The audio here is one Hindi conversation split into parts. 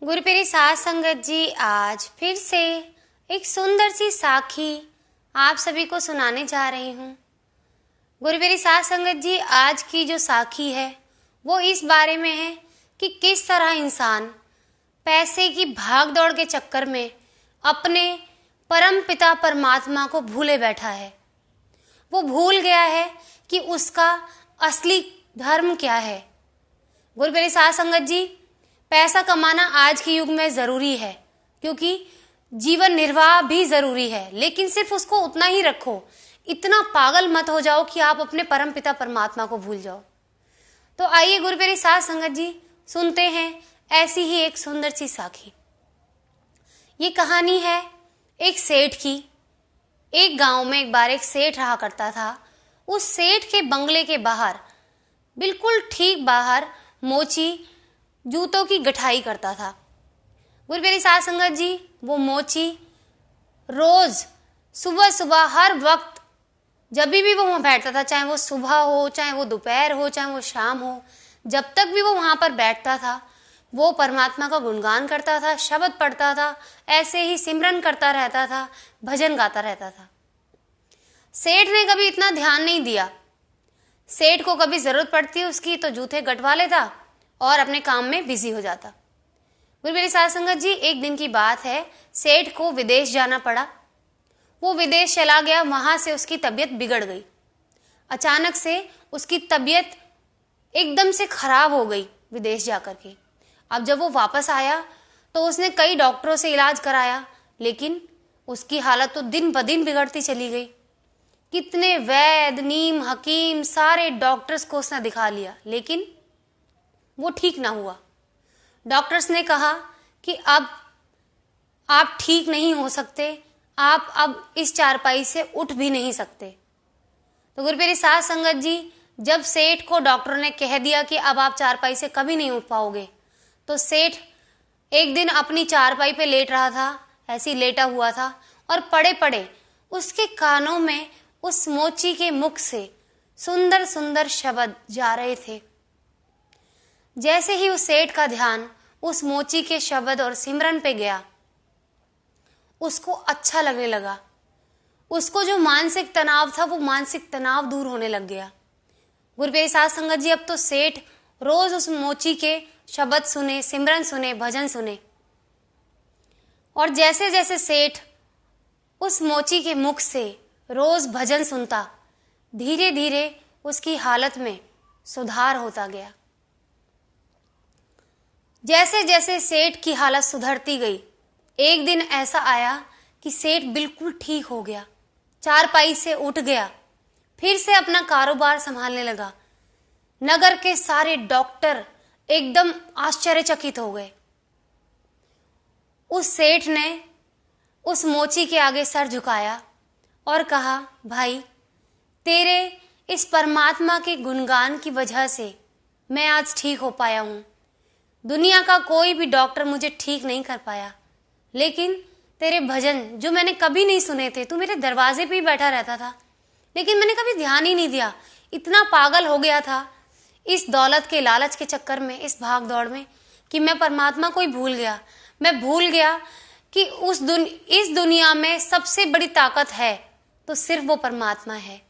गुरुप्यारी साध संगत जी, आज फिर से एक सुंदर सी साखी आप सभी को सुनाने जा रही हूँ। गुरुप्यारी साध संगत जी, आज की जो साखी है वो इस बारे में है कि किस तरह इंसान पैसे की भाग दौड़ के चक्कर में अपने परम पिता परमात्मा को भूले बैठा है। वो भूल गया है कि उसका असली धर्म क्या है। गुरुप्यारी साध संगत जी, पैसा कमाना आज के युग में ज़रूरी है क्योंकि जीवन निर्वाह भी ज़रूरी है, लेकिन सिर्फ उसको उतना ही रखो। इतना पागल मत हो जाओ कि आप अपने परम पिता परमात्मा को भूल जाओ। तो आइए गुरुप्यारी साध संगत जी, सुनते हैं ऐसी ही एक सुंदर सी साखी। ये कहानी है एक सेठ की। एक गांव में एक बार एक सेठ रहा करता था। उस सेठ के बंगले के बाहर, बिल्कुल ठीक बाहर, मोची जूतों की गठाई करता था। गुरुप्यारी साध संगत जी, वो मोची रोज सुबह सुबह हर वक्त जब भी वो वहाँ बैठता था, चाहे वो सुबह हो, चाहे वो दोपहर हो, चाहे वो शाम हो, जब तक भी वो वहाँ पर बैठता था वो परमात्मा का गुणगान करता था, शब्द पढ़ता था, ऐसे ही सिमरन करता रहता था, भजन गाता रहता था। सेठ ने कभी इतना ध्यान नहीं दिया। सेठ को कभी जरूरत पड़ती उसकी तो जूते गटवा लेता और अपने काम में बिजी हो जाता। गुरुप्यारी साध संगत जी, एक दिन की बात है, सेठ को विदेश जाना पड़ा। वो विदेश चला गया, वहां से उसकी तबीयत बिगड़ गई। अचानक से उसकी तबीयत एकदम से खराब हो गई विदेश जाकर के। अब जब वो वापस आया तो उसने कई डॉक्टरों से इलाज कराया, लेकिन उसकी हालत तो दिन ब दिन बिगड़ती चली गई। कितने वैद्य, नीम, हकीम, सारे डॉक्टर्स को उसने दिखा लिया, लेकिन वो ठीक ना हुआ। डॉक्टर्स ने कहा कि अब आप ठीक नहीं हो सकते, आप अब इस चारपाई से उठ भी नहीं सकते। तो गुरुप्यारी साध संगत जी, जब सेठ को डॉक्टर ने कह दिया कि अब आप चारपाई से कभी नहीं उठ पाओगे, तो सेठ एक दिन अपनी चारपाई पे लेट रहा था, ऐसे ही लेटा हुआ था, और पड़े पड़े उसके कानों में उस मोची के मुख से सुंदर सुंदर शब्द जा रहे थे। जैसे ही उस सेठ का ध्यान उस मोची के शब्द और सिमरन पे गया, उसको अच्छा लगने लगा। उसको जो मानसिक तनाव था वो मानसिक तनाव दूर होने लग गया। गुरुप्यारी साध संगत जी, अब तो सेठ रोज उस मोची के शब्द सुने, सिमरन सुने, भजन सुने, और जैसे जैसे सेठ उस मोची के मुख से रोज भजन सुनता, धीरे धीरे उसकी हालत में सुधार होता गया। जैसे जैसे सेठ की हालत सुधरती गई, एक दिन ऐसा आया कि सेठ बिल्कुल ठीक हो गया, चारपाई से उठ गया, फिर से अपना कारोबार संभालने लगा। नगर के सारे डॉक्टर एकदम आश्चर्यचकित हो गए। उस सेठ ने उस मोची के आगे सर झुकाया और कहा, भाई, तेरे इस परमात्मा के गुणगान की वजह से मैं आज ठीक हो पाया हूँ। दुनिया का कोई भी डॉक्टर मुझे ठीक नहीं कर पाया, लेकिन तेरे भजन जो मैंने कभी नहीं सुने थे, तू मेरे दरवाजे पे ही बैठा रहता था, लेकिन मैंने कभी ध्यान ही नहीं दिया। इतना पागल हो गया था इस दौलत के लालच के चक्कर में, इस भाग दौड़ में, कि मैं परमात्मा को ही भूल गया। मैं भूल गया कि इस दुनिया में सबसे बड़ी ताकत है तो सिर्फ वो परमात्मा है।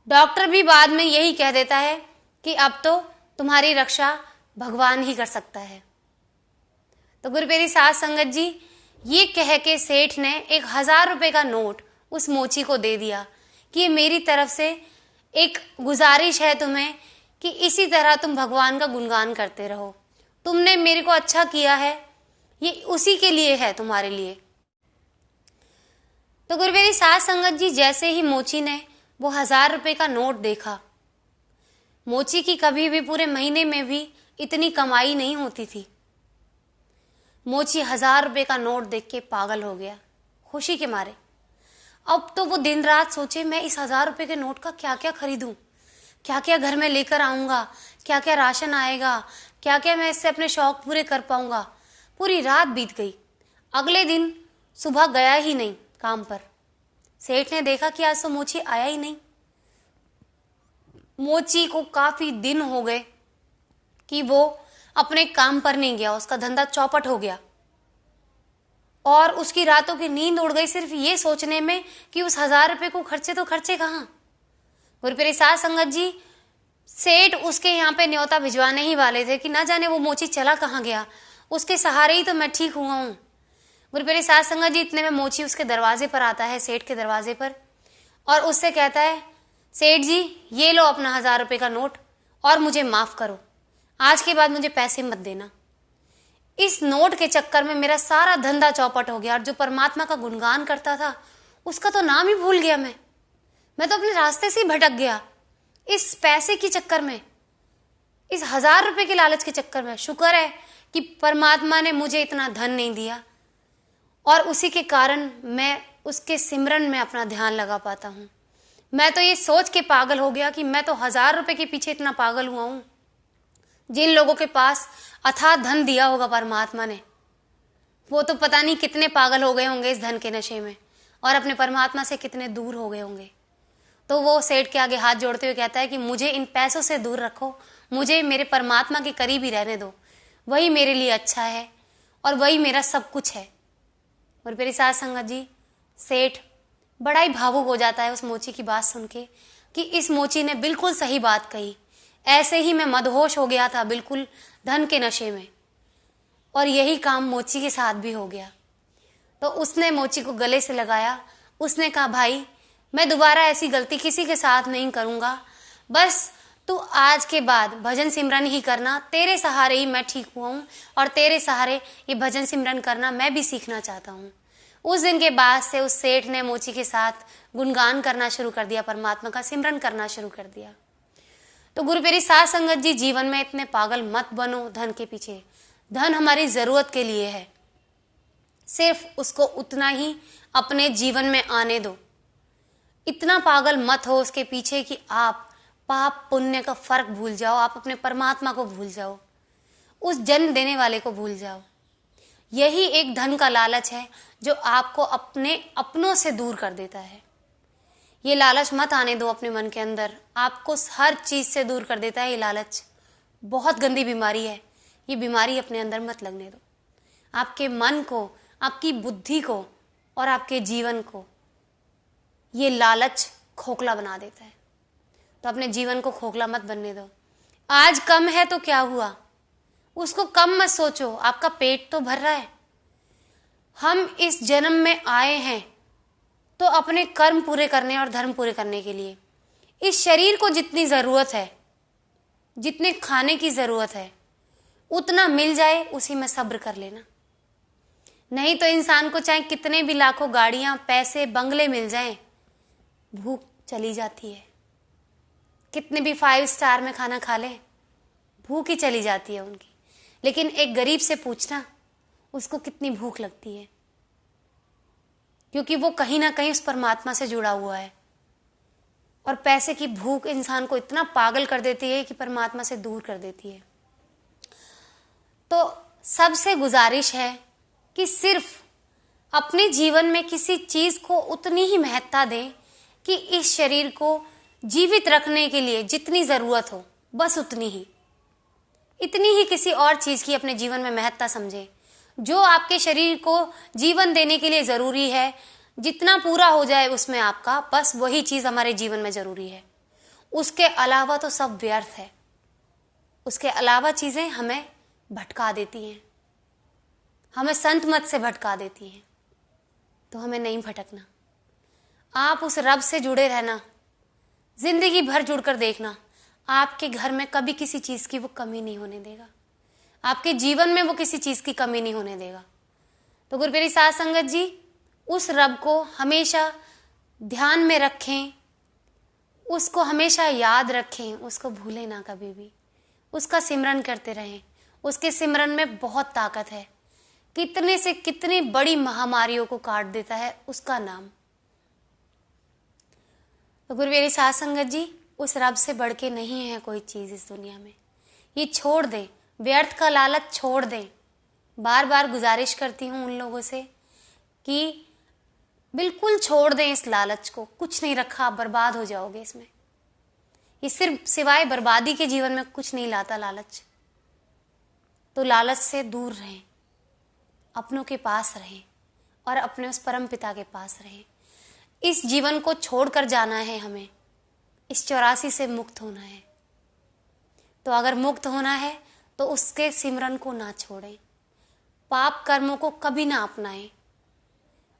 डॉक्टर भी बाद में यही कह देता है कि अब तो तुम्हारी रक्षा भगवान ही कर सकता है। तो गुरुप्यारी साध संगत जी, ये कह के सेठ ने 1000 रुपए का नोट उस मोची को दे दिया कि ये मेरी तरफ से एक गुजारिश है तुम्हें कि इसी तरह तुम भगवान का गुणगान करते रहो। तुमने मेरे को अच्छा किया है, ये उसी के लिए है, तुम्हारे लिए। तो गुरुप्यारी साध संगत जी, जैसे ही मोची ने वो 1000 रुपए का नोट देखा, मोची की कभी भी पूरे महीने में भी इतनी कमाई नहीं होती थी। मोची 1000 रुपए का नोट देख के पागल हो गया खुशी के मारे। अब तो वो दिन रात सोचे, मैं इस 1000 रुपए के नोट का क्या क्या खरीदूं, क्या क्या घर में लेकर आऊंगा, क्या क्या राशन आएगा, क्या क्या मैं इससे अपने शौक पूरे कर पाऊंगा। पूरी रात बीत गई। अगले दिन सुबह गया ही नहीं काम पर। सेठ ने देखा कि आज तो मोची आया ही नहीं। मोची को काफी दिन हो गए कि वो अपने काम पर नहीं गया, उसका धंधा चौपट हो गया और उसकी रातों की नींद उड़ गई सिर्फ ये सोचने में कि उस 1000 रुपये को खर्चे कहाँ। गुरुप्रिय साध संगत जी, सेठ उसके यहाँ पे न्योता भिजवाने ही वाले थे कि ना जाने वो मोची चला कहाँ गया, उसके सहारे ही तो मैं ठीक हुआ हूँ। गुरुप्रिय साध संगत जी, इतने में मोची उसके दरवाजे पर आता है, सेठ के दरवाजे पर, और उससे कहता है, सेठ जी ये लो अपना 1000 रुपये का नोट और मुझे माफ़ करो, आज के बाद मुझे पैसे मत देना। इस नोट के चक्कर में मेरा सारा धंधा चौपट हो गया और जो परमात्मा का गुणगान करता था उसका तो नाम ही भूल गया। मैं तो अपने रास्ते से ही भटक गया इस पैसे के चक्कर में, इस 1000 रुपये के लालच के चक्कर में। शुक्र है कि परमात्मा ने मुझे इतना धन नहीं दिया और उसी के कारण मैं उसके सिमरन में अपना ध्यान लगा पाता हूँ। मैं तो ये सोच के पागल हो गया कि मैं तो 1000 रुपये के पीछे इतना पागल हुआ हूँ। जिन लोगों के पास अथाह धन दिया होगा परमात्मा ने, वो तो पता नहीं कितने पागल हो गए होंगे इस धन के नशे में और अपने परमात्मा से कितने दूर हो गए होंगे। तो वो सेठ के आगे हाथ जोड़ते हुए कहता है कि मुझे इन पैसों से दूर रखो, मुझे मेरे परमात्मा के करीब ही रहने दो, वही मेरे लिए अच्छा है और वही मेरा सब कुछ है। और मेरी साथ संगत जी, सेठ बड़ा ही भावुक हो जाता है उस मोची की बात सुन के कि इस मोची ने बिल्कुल सही बात कही। ऐसे ही मैं मदहोश हो गया था बिल्कुल धन के नशे में, और यही काम मोची के साथ भी हो गया। तो उसने मोची को गले से लगाया, उसने कहा, भाई मैं दोबारा ऐसी गलती किसी के साथ नहीं करूँगा, बस तू आज के बाद भजन सिमरन ही करना, तेरे सहारे ही मैं ठीक हुआ हूँ और तेरे सहारे ये भजन सिमरन करना मैं भी सीखना चाहता हूँ। उस दिन के बाद से उस सेठ ने मोची के साथ गुणगान करना शुरू कर दिया, परमात्मा का सिमरन करना शुरू कर दिया। तो गुरु मेरी साथ संगत जी, जीवन में इतने पागल मत बनो धन के पीछे। धन हमारी ज़रूरत के लिए है, सिर्फ उसको उतना ही अपने जीवन में आने दो। इतना पागल मत हो उसके पीछे कि आप पाप पुण्य का फर्क भूल जाओ, आप अपने परमात्मा को भूल जाओ, उस जन्म देने वाले को भूल जाओ। यही एक धन का लालच है जो आपको अपने अपनों से दूर कर देता है। ये लालच मत आने दो अपने मन के अंदर, आपको हर चीज़ से दूर कर देता है। ये लालच बहुत गंदी बीमारी है, ये बीमारी अपने अंदर मत लगने दो। आपके मन को, आपकी बुद्धि को और आपके जीवन को ये लालच खोखला बना देता है। तो अपने जीवन को खोखला मत बनने दो। आज कम है तो क्या हुआ, उसको कम मत सोचो, आपका पेट तो भर रहा है। हम इस जन्म में आए हैं तो अपने कर्म पूरे करने और धर्म पूरे करने के लिए। इस शरीर को जितनी ज़रूरत है, जितने खाने की ज़रूरत है, उतना मिल जाए उसी में सब्र कर लेना। नहीं तो इंसान को चाहे कितने भी लाखों गाड़ियाँ, पैसे, बंगले मिल जाएं, भूख चली जाती है। कितने भी 5 स्टार में खाना खा ले, भूख ही चली जाती है उनकी। लेकिन एक गरीब से पूछना उसको कितनी भूख लगती है, क्योंकि वो कहीं ना कहीं उस परमात्मा से जुड़ा हुआ है। और पैसे की भूख इंसान को इतना पागल कर देती है कि परमात्मा से दूर कर देती है। तो सबसे गुजारिश है कि सिर्फ अपने जीवन में किसी चीज़ को उतनी ही महत्ता दें कि इस शरीर को जीवित रखने के लिए जितनी ज़रूरत हो, बस उतनी ही, इतनी ही किसी और चीज़ की अपने जीवन में महत्ता समझें। जो आपके शरीर को जीवन देने के लिए ज़रूरी है, जितना पूरा हो जाए उसमें आपका, बस वही चीज़ हमारे जीवन में ज़रूरी है। उसके अलावा तो सब व्यर्थ है। उसके अलावा चीज़ें हमें भटका देती हैं, हमें संत मत से भटका देती हैं। तो हमें नहीं भटकना। आप उस रब से जुड़े रहना, जिंदगी भर जुड़कर देखना, आपके घर में कभी किसी चीज़ की वो कमी नहीं होने देगा, आपके जीवन में वो किसी चीज़ की कमी नहीं होने देगा। तो गुरु मेरी साथ संगत जी, उस रब को हमेशा ध्यान में रखें, उसको हमेशा याद रखें, उसको भूलें ना कभी भी, उसका सिमरन करते रहें। उसके सिमरन में बहुत ताकत है, कितने से कितनी बड़ी महामारियों को काट देता है उसका नाम। तो गुरु मेरी साथ संगत जी, उस रब से बढ़ के नहीं है कोई चीज़ इस दुनिया में। ये छोड़ दें, व्यर्थ का लालच छोड़ दें। बार बार गुजारिश करती हूँ उन लोगों से कि बिल्कुल छोड़ दें इस लालच को। कुछ नहीं रखा, आप बर्बाद हो जाओगे इसमें। ये सिर्फ सिवाय बर्बादी के जीवन में कुछ नहीं लाता लालच। तो लालच से दूर रहें, अपनों के पास रहें और अपने उस परम पिता के पास रहें। इस जीवन को छोड़कर जाना है हमें, इस 84 से मुक्त होना है। तो अगर मुक्त होना है तो उसके सिमरन को ना छोड़ें, पाप कर्मों को कभी ना अपनाएं।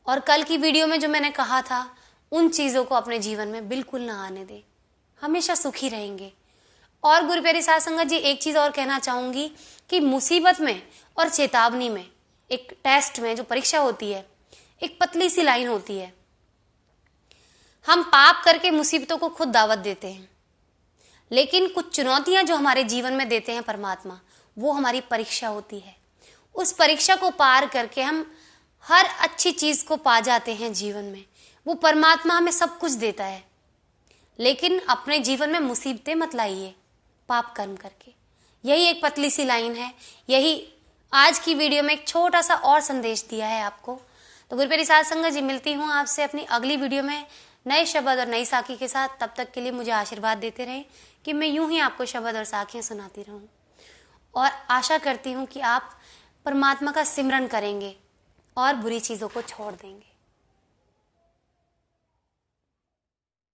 और कल की वीडियो में जो मैंने कहा था, उन चीज़ों को अपने जीवन में बिल्कुल ना आने दें, हमेशा सुखी रहेंगे। और गुरु प्यारी साध संगत जी, एक चीज़ और कहना चाहूँगी कि मुसीबत में और चेतावनी में, एक टेस्ट में जो परीक्षा होती है, एक पतली सी लाइन होती है। हम पाप करके मुसीबतों को खुद दावत देते हैं, लेकिन कुछ चुनौतियां जो हमारे जीवन में देते हैं परमात्मा, वो हमारी परीक्षा होती है। उस परीक्षा को पार करके हम हर अच्छी चीज को पा जाते हैं जीवन में। वो परमात्मा हमें सब कुछ देता है, लेकिन अपने जीवन में मुसीबतें मत लाइए पाप कर्म करके। यही एक पतली सी लाइन है, यही आज की वीडियो में एक छोटा सा और संदेश दिया है आपको। तो गुरु प्यारी साध संगत जी, मिलती हूँ आपसे अपनी अगली वीडियो में नए शब्द और नई साखी के साथ। तब तक के लिए मुझे आशीर्वाद देते रहें कि मैं यूं ही आपको शब्द और साखियाँ सुनाती रहूं, और आशा करती हूँ कि आप परमात्मा का सिमरन करेंगे और बुरी चीज़ों को छोड़ देंगे।